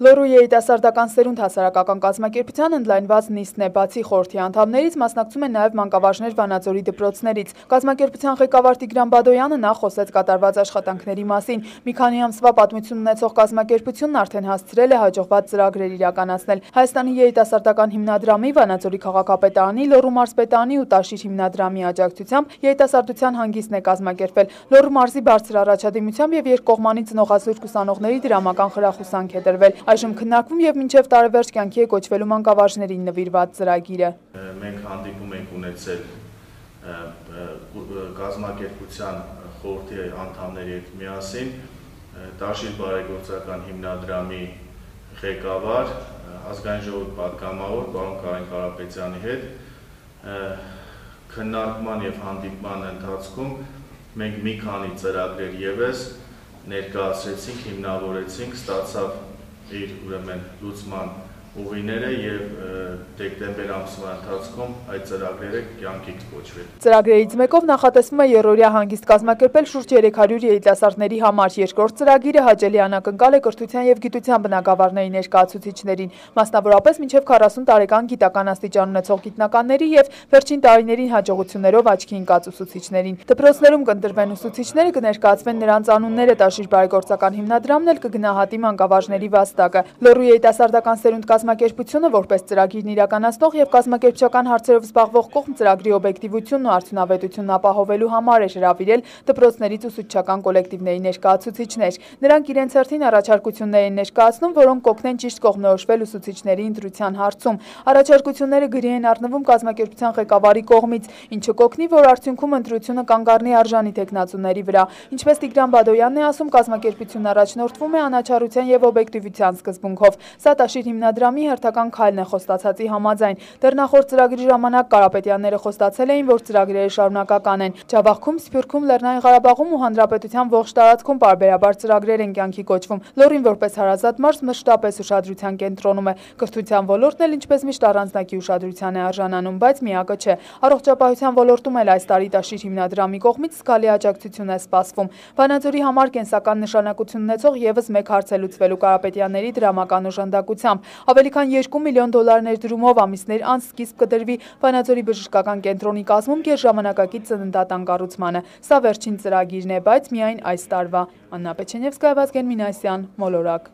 Լոռու երիտասարդական սերունդ հասարակական կազմակերպության ընդլայնված նիստն է, բացի խորհրդի անդամներից մասնակցում են նաև մանկավարժներ Վանաձորի դպրոցներից։ Կազմակերպության ղեկավար Տիգրան Բադոյանը նախ խոսեց կատարված աշխատանքների մասին։ Մի քանի ամսվա պատմություն ունեցող կազմակերպությունն արդեն հասցրել է հաջողված ծրագրեր իրականացնել։ Հայաստանի երիտասարդական հիմնադրամի, Վանաձորի քաղաքապետարանի, Լոռու մարզպետարանի ու Տաշիր հիմնադրամի աջակցությամբ երիտասարդության հանգիստն է կազմակերպվել։ Լոռու մարզի բարձր առաջադիմությամբ եւ երկկողմանի ծնողազուրկ ուսանողների դրամական խրախուսանք է տրվել։ Այժմ քննարկվում եւ մինչեւ տարեվերջ կյանքի է կոչվելու մանկավարժներին նվիրված ծրագիրը։ Մենք հանդիպում ենք ունեցել կազմակերպության խորհրդի անդամների հետ միասին, Տաշիր բարեգործական հիմնադրամի ղեկավար, ազգային ժողովի պատգամավոր պարոն Կարեն Կարապետյանի հետ քննարկման եւ հանդիպման ընթացքում մենք մի քանի ծրագրեր եւս ներկայացրեցինք, հիմնավորեցինք, ստացավ իր ուրեմն լուծման ուղիները եւ դեկտեմբեր ամսվա ընթացքում այդ ծրագրերը կյանքի կոչվեն։ Ծրագրերից մեկով նախատեսվում է երրորդյա հանգիստ կազմակերպել շուրջ 300 երիտասարդների համար։ Երկրորդ ծրագիրը հաճելի անակնկալ է կրթության եւ գիտության բնագավառների ներկայացուցիչներին, մասնավորապես մինչեւ 40 տարեկան գիտական աստիճան ունեցող գիտնականների եւ վերջին տարիներին հաջողություններով աչքի ընկած ուսուցիչներին։ Դպրոցներում կընտրվեն ուսուցիչները, կներկայացվեն նրանց անունները, Տաշիր բարեգործական հիմնադրամն էլ կգնահատի մանկավարժների վաստակը։ Լոռու երիտասարդական սերունդ կազմակերպությունը որպես ծրագիրն իրականացնող եւ կազմակերպչական հարցերով զբաղվող կողմ ծրագրի օբյեկտիվությունն ու արդյունավետությունն ապահովելու համար է հրավիրել դպրոցներից ուսուցչական կոլեկտիվների ներկայացուցիչներ։ Նրանք իրենց հերթին առաջարկություններ են ներկայացնում, որոնք կօգնեն ճիշտ կողմնորոշվել ուսուցիչների ընտրության հարցում։ Առաջարկությունները գրի են առնվում կազմակերպության ղեկավարի կողմից, ինչը կօգնի, որ արդյունքում ընտրությունը կանգ առնի արժանի թեկնածուների վրա։ Ինչպես Տիգրան Բադոյանն է ասում, կազմակերպությունն առաջնորդվում է անաչառության եւ օբյեկտիվության սկզբունքով։ Սա Տաշիր հիմնադրամի հերթական քայլն է խոստացածի համաձայն։ Դեռ նախորդ ծրագրի ժամանակ Կարապետյանները խոստացել էին, որ ծրագրերը շարունակական են։ Ջավախքում, Սփյուռքում, Լեռնային Ղարաբաղում ու հանրապետության ողջ տարածքում պարբերաբար ծրագրեր են կյանքի կոչվում։ Լոռին որպես հարազատ մարզ մշտապես ուշադրության կենտրոնում է։ Կրթության ոլորտն էլ ինչպես միշտ առանձնակի ուշադրության է արժանանում, բայց միակը չէ։ Առողջապահության ոլորտում էլ այս տարի Տաշիր հիմնադրամի կողմից զգալի աջակցություն է սպասվում։ Վանաձորի համար կենսական նշանակություն ունեցող եւս մեկ հարց է լուծվելու Կարապետյանների դրամական օժանդակությամբ։ Ավելի քան $2 միլիոն ներդրումով ամիսներ անց սկիզբ կդրվի Վանաձորի բժշկական կենտրոնի կազմում գերժամանակակից ծննդատան կառուցմանը։ Սա վերջին ծրագիրն է, բայց միայն այս տարվա։ Աննա Պեչենևսկայա, Վազգեն Մինասյան, Մոլորակ։